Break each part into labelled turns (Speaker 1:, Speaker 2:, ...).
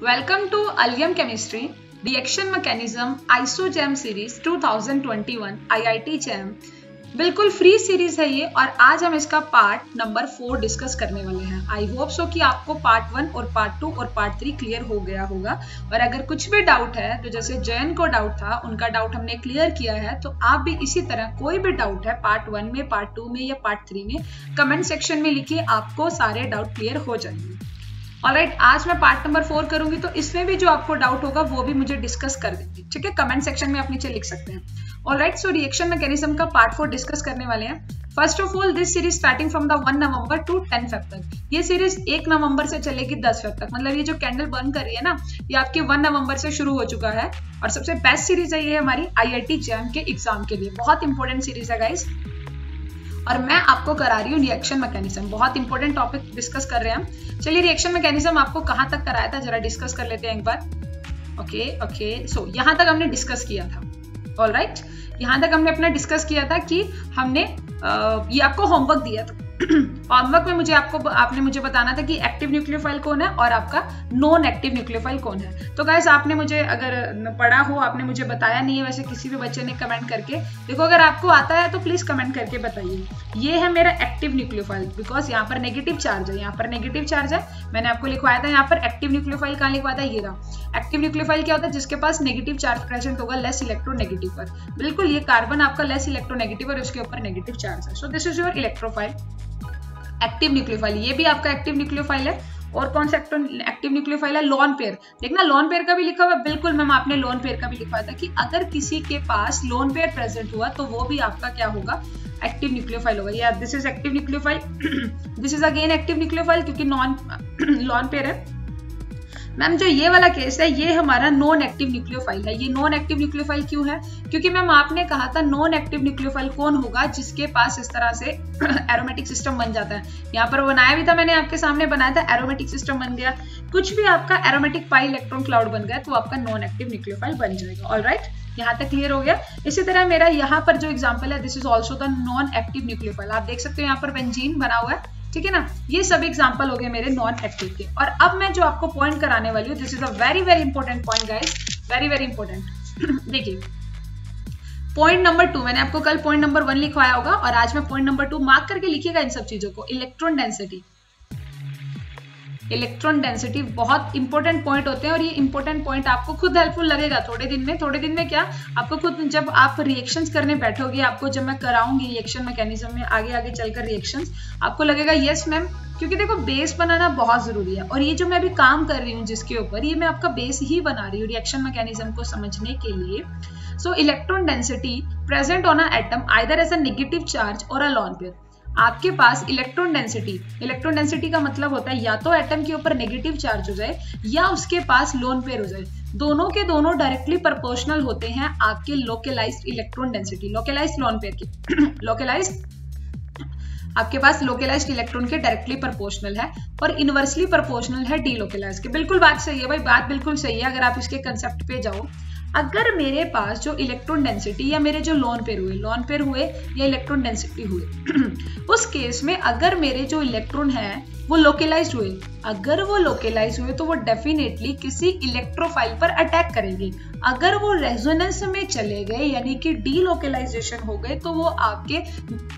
Speaker 1: Welcome to Allium Chemistry Reaction Mechanism ISOGEM Series 2021 IIT JAM। बिल्कुल free series है ये और आज हम इसका पार्ट नंबर 4 डिस्कस करने वाले हैं। आई होप सो कि आपको पार्ट 1 और पार्ट 2 और पार्ट 3 क्लियर हो गया होगा और अगर कुछ भी डाउट है तो जैसे जैन को डाउट था उनका डाउट हमने क्लियर किया है, तो आप भी इसी तरह कोई भी डाउट है पार्ट 1 में, पार्ट 2 में या पार्ट 3 में कमेंट सेक्शन में लिखिए, आपको सारे डाउट क्लियर हो जाएंगे। ऑलराइट, आज मैं पार्ट नंबर 4 करूंगी तो इसमें भी जो आपको डाउट होगा वो भी मुझे डिस्कस कर देंगे, ठीक है। कमेंट सेक्शन में आप नीचे लिख सकते हैं। ऑलराइट, सो रिएक्शन मैकेनिज्म का पार्ट 4 डिस्कस करने वाले हैं। First of all this series starting from the 1 November to 10 Feb तक। ये सीरीज 1 नवंबर से चलेगी 10 फेब तक, मतलब ये जो कैंडल बर्न कर रही है ना, ये आपके 1 नवंबर से शुरू हो चुका है और सबसे बेस्ट सीरीज है ये हमारी IIT JAM के एग्जाम के लिए। बहुत इंपॉर्टेंट सीरीज है गाइस और मैं आपको करा रही हूँ रिएक्शन मैकेनिज्म। बहुत इंपॉर्टेंट टॉपिक डिस्कस कर रहे हैं हम। चलिए रिएक्शन मैकेनिज्म आपको कहाँ तक कराया था जरा डिस्कस कर लेते हैं एक बार। ओके, सो यहाँ तक हमने डिस्कस किया था। ऑलराइट, यहाँ तक हमने अपना डिस्कस किया था कि हमने ये आपको होमवर्क दिया था। होमवर्क में आपने मुझे बताना था कि एक्टिव न्यूक्लियोफाइल कौन है और आपका नॉन एक्टिव न्यूक्लियोफाइल कौन है। तो गाइस आपने मुझे अगर पढ़ा हो, आपने मुझे बताया नहीं है वैसे किसी भी बच्चे ने कमेंट करके देखो, अगर आपको आता है तो प्लीज कमेंट करके बताइए। ये है मेरा एक्टिव न्यूक्लियोफाइल, बिकॉज यहाँ पर नेगेटिव चार्ज है, यहाँ पर नेगेटिव चार्ज है। मैंने आपको लिखवाया था यहाँ पर एक्टिव न्यूक्लियोफाइल कहाँ लिखवाया था, ये रहा। एक्टिव न्यूक्लियोफाइल क्या होता है, जिसके पास नेगेटिव चार्ज प्रेजेंट होगा लेस इलेक्ट्रोनेगेटिव पर। बिल्कुल, ये कार्बन आपका लेस इलेक्ट्रोनेगेटिव और उसके ऊपर नेगेटिव चार्ज है। So this is your electrophile active nucleophile. ये भी आपका एक्टिव न्यूक्लियोफाइल है। और कौन सा एक्टिव न्यूक्लियोफाइल है, लोन पेयर। देखना लोन पेयर का भी लिखा हुआ है, बिल्कुल मैम आपने लोन पेयर का भी लिखवाया था कि अगर किसी के पास लोन पेयर प्रेजेंट हुआ तो वो भी आपका क्या होगा, एक्टिव न्यूक्लियोफाइल होगा। या this is active nucleophile, this is again active nucleophile क्योंकि लोन पेयर है। मैम जो ये वाला केस है ये हमारा नॉन एक्टिव न्यूक्लियोफाइल है। ये नॉन एक्टिव न्यूक्लियोफाइल क्यों है, क्योंकि मैम आपने कहा था नॉन एक्टिव न्यूक्लियोफाइल कौन होगा, जिसके पास इस तरह से एरोमेटिक सिस्टम बन जाता है। यहाँ पर बनाया भी था मैंने, आपके सामने बनाया था, एरोमेटिक सिस्टम बन गया, कुछ भी आपका एरोमेटिक पाई इलेक्ट्रॉन क्लाउड बन गया तो आपका नॉन एक्टिव न्यूक्लियोफाइल बन जाएगा। ऑलराइट, यहाँ तक क्लियर हो गया। इसी तरह मेरा यहाँ पर जो एग्जाम्पल है, this is also the non active nucleophile. आप देख सकते हो यहाँ पर बेंजीन बना हुआ है, ठीक है ना। ये सब एग्जांपल हो गए मेरे नॉन एक्टिव के। और अब मैं जो आपको पॉइंट कराने वाली हूँ, this is a very very important point guys, very very important. देखिए पॉइंट नंबर 2, मैंने आपको कल पॉइंट नंबर 1 लिखवाया होगा और आज मैं पॉइंट नंबर 2 मार्क करके लिखिएगा इन सब चीजों को। इलेक्ट्रॉन डेंसिटी, इलेक्ट्रॉन डेंसिटी बहुत इंपॉर्टेंट पॉइंट होते हैं और ये इंपॉर्टेंट पॉइंट आपको खुद हेल्पफुल लगेगा थोड़े दिन में क्या आपको खुद जब आप रिएक्शंस करने बैठोगे, आपको जब मैं कराऊंगी रिएक्शन मैकेनिज्म में आगे चलकर रिएक्शंस, आपको लगेगा यस मैम, क्योंकि देखो बेस बनाना बहुत जरूरी है और ये जो मैं अभी काम कर रही हूँ जिसके ऊपर, ये मैं आपका बेस ही बना रही हूँ रिएक्शन मैकेनिज्म को समझने के लिए। So electron density present on a atom either as a negative charge और अ लोन पेयर। आपके पास इलेक्ट्रॉन डेंसिटी का मतलब होता है या तो एटम के ऊपर नेगेटिव चार्ज हो जाए या उसके पास लोन पेयर हो जाए। दोनों के दोनों डायरेक्टली प्रोपोर्शनल होते हैं आपके localised electron density, localised lone pair के लोकलाइज्ड आपके पास लोकलाइज्ड इलेक्ट्रॉन के डायरेक्टली प्रोपोर्शनल है और इनवर्सली प्रोपोर्शनल है डीलोकलाइज्ड के। बिल्कुल बात सही है भाई, बात बिल्कुल सही है। अगर आप इसके कंसेप्ट पे जाओ, अगर मेरे पास जो इलेक्ट्रॉन डेंसिटी या मेरे जो लोन पेयर हुए या इलेक्ट्रॉन डेंसिटी हुए उस केस में अगर मेरे जो इलेक्ट्रॉन है वो लोकलाइज्ड हुए, अगर वो लोकलाइज्ड हुए तो वो डेफिनेटली किसी इलेक्ट्रोफाइल पर अटैक करेंगे। अगर वो रेजोनेंस में चले गए यानी कि डीलोकलाइजेशन हो गए तो वो आपके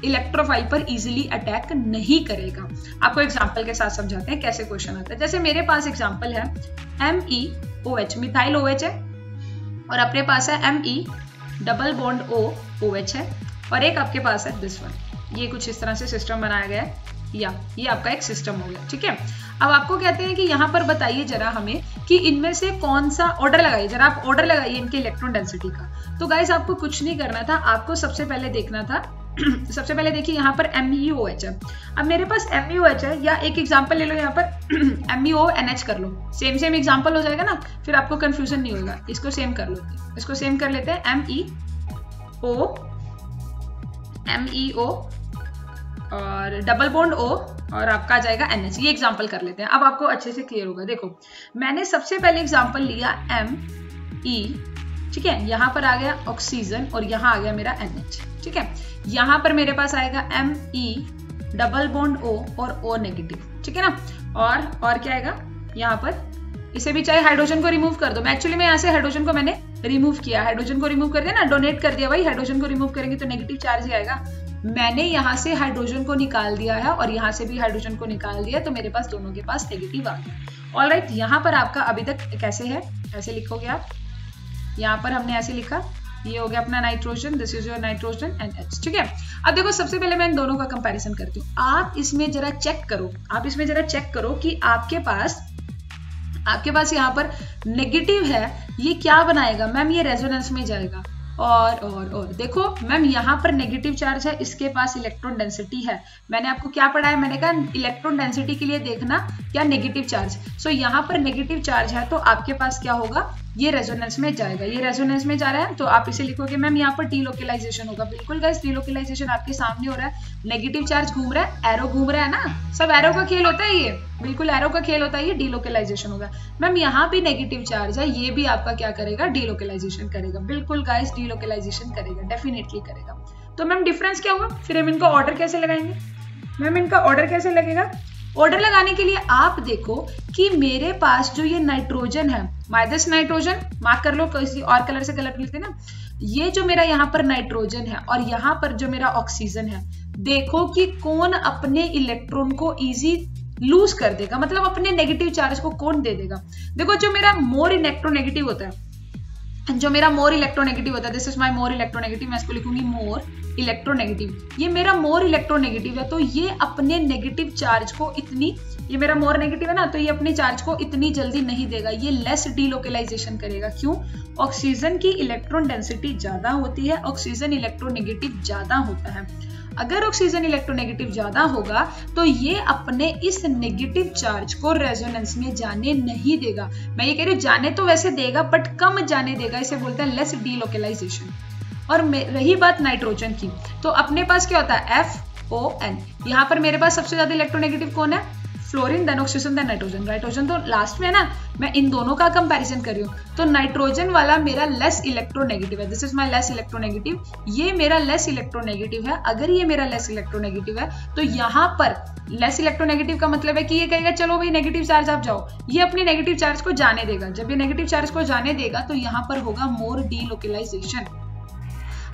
Speaker 1: इलेक्ट्रोफाइल पर इजीली अटैक नहीं करेगा। आपको एग्जांपल के साथ समझाते हैं कैसे क्वेश्चन आता है। जैसे मेरे पास एग्जांपल है MEOH, मिथाइल OH है और अपने पास है Me डबल बॉन्ड OH है और एक आपके पास है दिस वन। ये कुछ इस तरह से सिस्टम बनाया गया है, या ये आपका एक सिस्टम हो गया, ठीक है। अब आपको कहते हैं कि यहाँ पर बताइए जरा हमें कि इनमें से कौन सा ऑर्डर लगाइए, जरा आप ऑर्डर लगाइए इनके इलेक्ट्रॉन डेंसिटी का। तो गाइस आपको कुछ नहीं करना था, आपको सबसे पहले देखना था सबसे पहले देखिए यहाँ पर MEOH है। अब मेरे पास MEOH है, या एक एग्जांपल ले लो यहाँ पर MeONH कर लो, सेम एग्जांपल हो जाएगा ना, फिर आपको कंफ्यूजन नहीं होगा। इसको सेम कर लो, इसको सेम कर लेते हैं MEO और डबल बॉन्ड O और आपका आ जाएगा NH। ये एग्जांपल कर लेते हैं, अब आपको अच्छे से क्लियर होगा। देखो मैंने सबसे पहले एग्जांपल लिया Me, ठीक है, यहाँ पर आ गया ऑक्सीजन और यहाँ आ गया मेरा NH, ठीक है। यहाँ पर मेरे पास आएगा Me डबल बॉन्ड O और O नेगेटिव, ठीक है ना। और क्या आएगा यहाँ पर इसे भी चाहे हाइड्रोजन को रिमूव कर दो। मैं एक्चुअली में यहाँ से हाइड्रोजन को मैंने रिमूव किया, हाइड्रोजन को रिमूव कर दिया ना, डोनेट कर दिया भाई। हाइड्रोजन को रिमूव करेंगे तो नेगेटिव चार्ज ही आएगा। मैंने यहाँ से हाइड्रोजन को निकाल दिया है और यहाँ से भी हाइड्रोजन को निकाल दिया, तो मेरे पास दोनों के पास नेगेटिव आ गया। ऑलराइट, यहाँ पर आपका अभी तक कैसे है, ऐसे लिखोगे आप। यहाँ पर हमने ऐसे लिखा, ये हो गया अपना nitrogen, this is your nitrogen and H, ठीक है। अब देखो सबसे पहले मैं इन दोनों का कंपैरिजन करती हूँ। आप इसमें जरा चेक करो, कि आपके पास यहाँ पर नेगेटिव है, ये क्या बनाएगा मैम, ये रेजोनेंस में जाएगा। और देखो मैम यहाँ पर नेगेटिव चार्ज है, इसके पास इलेक्ट्रॉन डेंसिटी है। मैंने आपको क्या पढ़ा है, मैंने कहा इलेक्ट्रॉन डेंसिटी के लिए देखना क्या नेगेटिव चार्ज। सो यहाँ पर नेगेटिव चार्ज है तो आपके पास क्या होगा, ये रेजोनेंस में जाएगा। ये रेजोनेंस में जा रहा है तो आप इसे लिखोगे मैम यहाँ पर डीलोकलाइजेशन होगा। बिल्कुल गाइस, डीलोकलाइजेशन आपके सामने हो रहा है। नेगेटिव चार्ज घूम रहा है, एरो घूम रहा है ना, सब एरो का खेल होता है ये, बिल्कुल एरो का खेल होता है, ये डीलोकलाइजेशन होगा। मैम यहाँ भी नेगेटिव चार्ज है, ये भी आपका क्या करेगा, डीलोकलाइजेशन करेगा। बिल्कुल गाइस, डीलोकलाइजेशन करेगा, डेफिनेटली करेगा। तो मैम डिफरेंस क्या होगा, फिर हम इनका ऑर्डर कैसे लगाएंगे। मैम इनका ऑर्डर कैसे लगेगा, ऑर्डर लगाने के लिए आप देखो कि मेरे पास जो ये नाइट्रोजन है, माइनस नाइट्रोजन मार्क कर लो, किसी और कलर से कलर मिलते ना, ये जो मेरा यहाँ पर नाइट्रोजन है और यहाँ पर जो मेरा ऑक्सीजन है, देखो कि कौन अपने इलेक्ट्रॉन को इजी लूज कर देगा, मतलब अपने नेगेटिव चार्ज को कौन दे देगा। देखो जो मेरा मोर इलेक्ट्रोनेगेटिव होता है, this is my more electronegative, मैं इसको लिखूंगी मोर इलेक्ट्रोनेगेटिव। ये मेरा मोर इलेक्ट्रोनेगेटिव है, तो ये अपने नेगेटिव चार्ज को इतनी, ये मेरा मोर नेगेटिव है ना, तो ये अपने चार्ज को इतनी जल्दी नहीं देगा, ये लेस डीलोकलाइजेशन करेगा। क्यों, ऑक्सीजन की इलेक्ट्रॉन डेंसिटी ज्यादा होती है, ऑक्सीजन इलेक्ट्रोनेगेटिव ज्यादा होता है। अगर ऑक्सीजन इलेक्ट्रोनेगेटिव ज्यादा होगा तो ये अपने इस नेगेटिव चार्ज को रेजोनेंस में जाने नहीं देगा। मैं ये कह रही हूँ जाने तो वैसे देगा बट कम जाने देगा, इसे बोलते हैं लेस डीलोकलाइजेशन। और रही बात नाइट्रोजन की, तो अपने पास क्या होता है FON। यहाँ पर मेरे पास सबसे ज्यादा इलेक्ट्रोनेगेटिव कौन है, fluorine, then oxygen, then nitrogen. Nitrogen तो लास्ट में है ना, मैं इन दोनों का कंपैरिजन कर रही हूँ। तो नाइट्रोजन वाला मेरा लेस इलेक्ट्रोनेगेटिव है, this is my less electronegative, ये मेरा लेस इलेक्ट्रोनेगेटिव है। अगर ये मेरा लेस इलेक्ट्रोनेगेटिव है तो यहाँ पर लेस इलेक्ट्रोनेगेटिव का मतलब है कि ये कहेगा चलो भाई नेगेटिव चार्ज आप जाओ, ये अपने नेगेटिव चार्ज को जाने देगा। जब ये नेगेटिव चार्ज को जाने देगा तो यहाँ पर होगा मोर डीलोकलाइजेशन।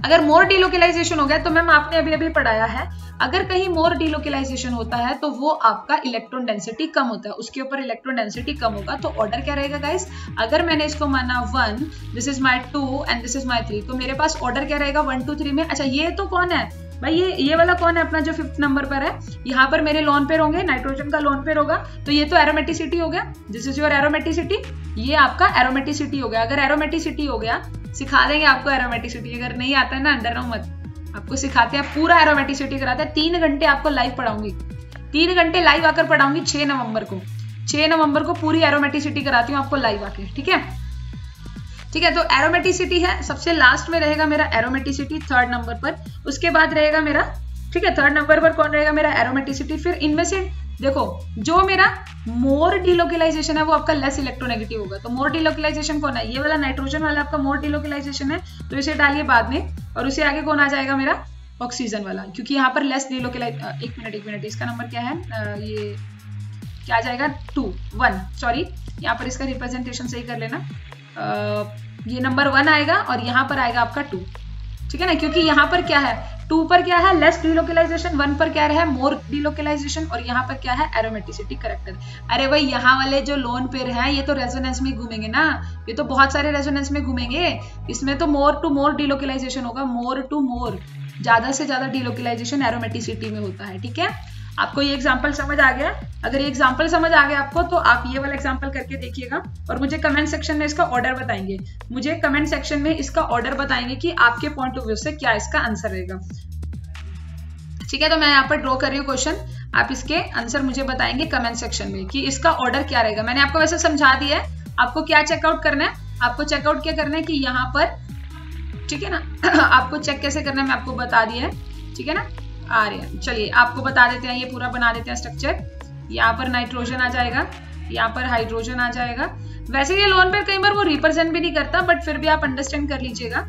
Speaker 1: अगर मोर डीलोकलाइजेशन हो गया तो मैम आपने अभी अभी पढ़ाया है, अगर कहीं मोर डीलोकलाइजेशन होता है तो वो आपका इलेक्ट्रॉन डेंसिटी कम होता है, उसके ऊपर इलेक्ट्रॉन डेंसिटी कम होगा। तो ऑर्डर क्या रहेगा गाइस, अगर मैंने इसको माना 1, this is my 2 and this is my 3, तो मेरे पास ऑर्डर क्या रहेगा 1 2 3 में। अच्छा ये तो कौन है भाई, ये वाला कौन है अपना जो 5th नंबर पर है, यहाँ पर मेरे लोन पेयर होंगे, नाइट्रोजन का लोन पेयर होगा, तो ये तो एरोमेटिसिटी हो गया, दिस इज योर एरोमेटिसिटी, ये आपका एरोमेटिसिटी हो गया। अगर एरोमेटिसिटी हो गया, सिखा देंगे आपको एरोमेटिसिटी, अगर नहीं आता है ना अंडर नो मत, आपको सिखाते हैं, पूरा एरोमेटिसिटी कराते हैं। 3 घंटे आपको लाइव पढ़ाऊंगी, 3 घंटे लाइव आकर पढ़ाऊंगी 6 नवंबर को पूरी एरोमेटिसिटी कराती हूँ आपको लाइव आके, ठीक है। तो एरोमेटिसिटी है, सबसे लास्ट में रहेगा मेरा एरोमेटिसिटी 3rd नंबर पर, उसके बाद रहेगा मेरा, ठीक है, 3rd नंबर पर कौन रहेगा मेरा एरोमेटिसिटी। फिर इनमें से देखो जो मेरा मोर डीलोकलाइजेशन है वो आपका लेस इलेक्ट्रोनेगेटिव होगा। तो मोर डीलोकलाइजेशन कौन है, ये वाला नाइट्रोजन वाला आपका मोर डीलोकलाइजेशन है, तो इसे डालिए बाद में, और उसे आगे कौन आ जाएगा मेरा ऑक्सीजन वाला, क्योंकि यहाँ पर लेस डीलोकलाइज, एक मिनट इसका नंबर क्या है, ये क्या आ जाएगा 2 1, सॉरी यहाँ पर इसका रिप्रेजेंटेशन सही कर लेना, ये नंबर 1 आएगा और यहाँ पर आएगा आपका 2, ठीक है ना, क्योंकि यहाँ पर क्या है 2 पर क्या है लेस डीलोकलाइजेशन, 1 पर क्या है मोर डीलोकलाइजेशन, और यहाँ पर क्या है एरोमेटिसिटी करेक्टर। अरे भाई यहाँ वाले जो लोन पेयर हैं ये तो रेजोनेंस में घूमेंगे ना, ये तो बहुत सारे रेजोनेंस में घूमेंगे, इसमें तो मोर टू मोर डीलोकलाइजेशन होगा, मोर टू मोर, ज्यादा से ज्यादा डीलोकलाइजेशन एरोमेटिसिटी में होता है, ठीक है। आपको ये एग्जांपल समझ आ गया, अगर ये एग्जांपल समझ आ गया आपको तो आप ये वाला एग्जांपल करके देखिएगा और मुझे कमेंट सेक्शन में इसका ऑर्डर बताएंगे, कि आपके पॉइंट ऑफ व्यू से क्या इसका आंसर रहेगा, ठीक है। तो मैं यहाँ पर ड्रॉ कर रही हूँ क्वेश्चन, आप इसके आंसर मुझे बताएंगे कमेंट सेक्शन में कि इसका ऑर्डर क्या रहेगा। मैंने आपको वैसे समझा दिया है, आपको क्या चेकआउट करना है, आपको चेकआउट क्या करना है कि यहाँ पर, ठीक है ना आपको चेक कैसे करना है मैं आपको बता दिया है, ठीक है ना, आ रहे हैं। चलिए आपको बता देते हैं, ये पूरा बना देते हैं स्ट्रक्चर। यहाँ पर नाइट्रोजन आ जाएगा, यहाँ पर हाइड्रोजन आ जाएगा। वैसे ये लोन पेयर कई बार वो रिप्रेजेंट भी नहीं करता, बट फिर भी आप अंडरस्टैंड कर लीजिएगा,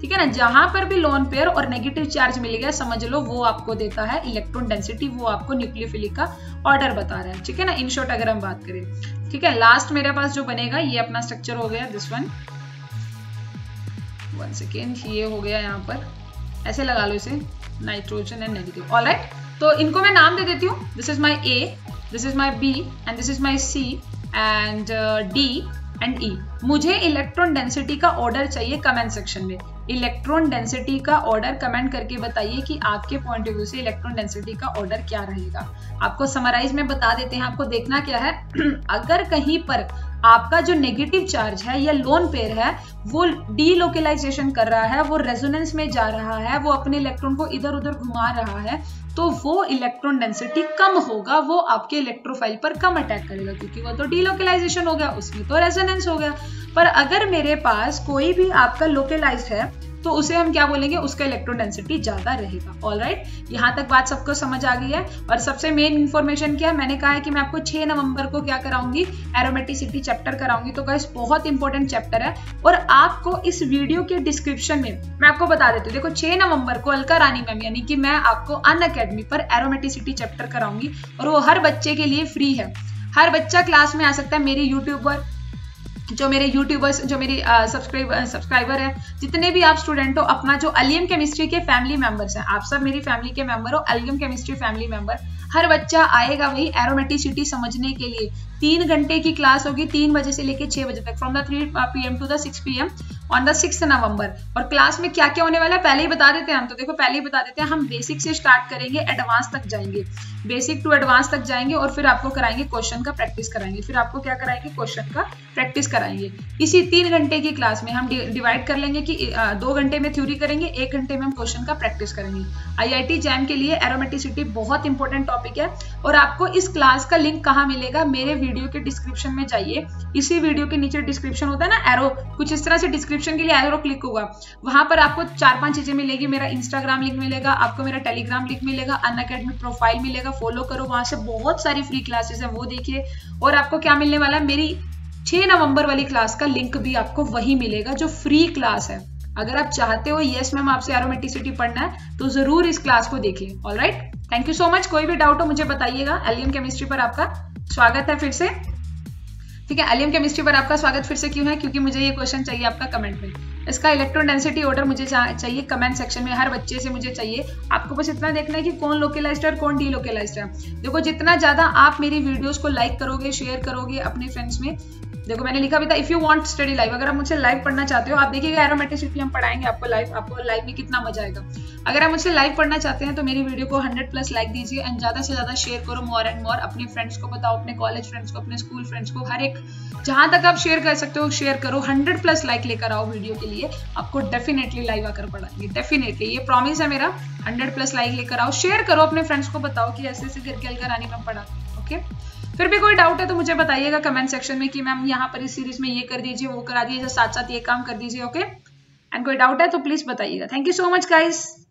Speaker 1: ठीक है ना। जहां पर भी लोन पेयर और नेगेटिव चार्ज मिल गया समझ लो वो आपको देता है इलेक्ट्रॉन डेंसिटी, वो आपको न्यूक्लियोफिलिक का ऑर्डर बता रहा है, ठीक है ना। इन शॉर्ट अगर हम बात करें, ठीक है। लास्ट मेरे पास जो बनेगा ये अपना स्ट्रक्चर हो गया, दिस वन सेकेंड, ये हो गया यहाँ पर, ऐसे लगा लो इसे, नाइट्रोजन एंड नेगेटिव। ऑलराइट, तो इनको मैं नाम दे देती हूँ, this is my A, this is my B and this is my C and D and E. मुझे इलेक्ट्रॉन डेंसिटी का ऑर्डर चाहिए कमेंट सेक्शन में। इलेक्ट्रॉन डेंसिटी का ऑर्डर कमेंट करके बताइए कि आपके पॉइंट ऑफ व्यू से इलेक्ट्रॉन डेंसिटी का ऑर्डर क्या रहेगा। आपको समराइज में बता देते हैं, आपको देखना क्या है अगर कहीं पर आपका जो नेगेटिव चार्ज है या लोन पेयर है वो डीलोकेलाइजेशन कर रहा है, वो रेजोनेंस में जा रहा है, वो अपने इलेक्ट्रॉन को इधर उधर घुमा रहा है, तो वो इलेक्ट्रॉन डेंसिटी कम होगा, वो आपके इलेक्ट्रोफाइल पर कम अटैक करेगा, क्योंकि वो तो डीलोकेलाइजेशन हो गया, उसमें तो रेजोनेंस हो गया। पर अगर मेरे पास कोई भी आपका लोकेलाइज्ड है तो उसे हम क्या बोलेंगे, उसका इलेक्ट्रॉन डेंसिटी ज्यादा रहेगा। ऑलराइट, यहाँ तक बात सबको समझ आ गई है। और सबसे मेन इंफॉर्मेशन क्या है, मैंने कहा है कि मैं आपको 6 नवंबर को क्या कराऊंगी, एरोमेटिसिटी चैप्टर कराऊंगी। तो गाइस बहुत इंपॉर्टेंट चैप्टर है और आपको इस वीडियो के डिस्क्रिप्शन में मैं आपको बता देती हूँ। देखो 6 नवंबर को अलका रानी मैम यानी कि मैं आपको अनअकैडमी पर एरोमेटिसिटी चैप्टर कराऊंगी और वो हर बच्चे के लिए फ्री है। हर बच्चा क्लास में आ सकता है। मेरी यूट्यूबर जो मेरे यूट्यूबर्स, जो मेरी सब्सक्राइबर है, जितने भी आप स्टूडेंट हो, अपना जो एलियम केमिस्ट्री के फैमिली मेंबर्स हैं, आप सब मेरी फैमिली के मेंबर हो, एलियम केमिस्ट्री फैमिली मेंबर, हर बच्चा आएगा वही एरोमेटिसिटी समझने के लिए। 3 घंटे की क्लास होगी, 3 बजे से लेकर 6 बजे तक, from the 3 PM to the 6 PM on the 6 November. और क्लास में क्या क्या होने वाला है पहले ही बता देते हैं हम। तो देखो पहले ही बता देते हैं, हम बेसिक से स्टार्ट करेंगे, एडवांस तक जाएंगे, बेसिक टू एडवांस तक जाएंगे और फिर आपको कराएंगे क्वेश्चन का प्रैक्टिस कराएंगे। फिर आपको क्या कराएंगे, क्वेश्चन का प्रैक्टिस कराएंगे। इसी 3 घंटे की क्लास में हम डिवाइड कर लेंगे कि 2 घंटे में थ्योरी करेंगे, 1 घंटे में हम क्वेश्चन का प्रैक्टिस करेंगे। IIT जैम के लिए एरोमेटिसिटी बहुत इंपॉर्टेंट टॉपिक है। और आपको इस क्लास का लिंक कहाँ मिलेगा, मेरे वीडियो के डिस्क्रिप्शन में जाइए। इसी वीडियो के नीचे डिस्क्रिप्शन होता है ना, एरो, कुछ इस तरह से डिस्क्रिप्शन के लिए एरो क्लिक होगा, वहां पर आपको 4-5 चीजें मिलेगी। मेरा इंस्टाग्राम लिंक मिलेगा, आपको मेरा टेलीग्राम लिंक मिलेगा, अनअकैडमी प्रोफाइल मिलेगा, फॉलो करो, वहां से बहुत सारी फ्री क्लासेस है वो देखिए। और आपको क्या मिलने वाला है, मेरी 6 नवंबर वाली क्लास का लिंक भी आपको वही मिलेगा जो फ्री क्लास है। अगर आप चाहते हो यस मैम आपसे एरोमेटिसिटी पढ़ना है तो जरूर इस क्लास को देखिए। Alright, thank you so much. कोई भी डाउट हो मुझे बताइएगा। एलियम केमिस्ट्री पर आपका स्वागत है फिर से, ठीक है। एलियम केमिस्ट्री पर आपका स्वागत फिर से क्यों है, क्योंकि मुझे ये क्वेश्चन चाहिए आपका कमेंट में। इसका इलेक्ट्रॉन डेंसिटी ऑर्डर मुझे चाहिए कमेंट सेक्शन में, हर बच्चे से मुझे चाहिए। आपको बस इतना देखना है कि कौन लोकेलाइज्ड है और कौन डीलोकेलाइज्ड है। देखो जितना ज्यादा आप मेरी वीडियोस को लाइक करोगे, शेयर करोगे अपने फ्रेंड्स में। देखो मैंने लिखा भी था, if you want study live, अगर आप मुझसे लाइव पढ़ना चाहते हो, आप देखिएगा एरोमेटिसिटी हम पढ़ाएंगे आपको लाइव, आपको लाइव में कितना मजा आएगा। अगर आप मुझसे लाइव पढ़ना चाहते हैं तो मेरी वीडियो को 100+ लाइक दीजिए एंड ज्यादा से ज्यादा शेयर करो, मोर एंड मोर। अपने फ्रेंड्स को बताओ, अपने कॉलेज फ्रेंड्स को, अपने स्कूल फ्रेंड्स को, हर एक जहां तक आप शेयर कर सकते हो शेयर करो। 100+ लाइक लेकर आओ वीडियो के लिए, आपको डेफिनेटली लाइव आकर पढ़ाएंगे, डेफिनेटली, ये प्रॉमिस है मेरा। 100+ लाइक लेकर आओ, शेयर करो, अपने फ्रेंड्स को बताओ कि ऐसे ऐसे करके अलका रानी मैम पढ़ा। ओके, फिर भी कोई डाउट है तो मुझे बताइएगा कमेंट सेक्शन में कि मैम यहाँ पर इस सीरीज में ये कर दीजिए, वो करा दीजिए, साथ साथ ये काम कर दीजिए। ओके, एंड कोई डाउट है तो प्लीज बताइएगा। Thank you so much guys.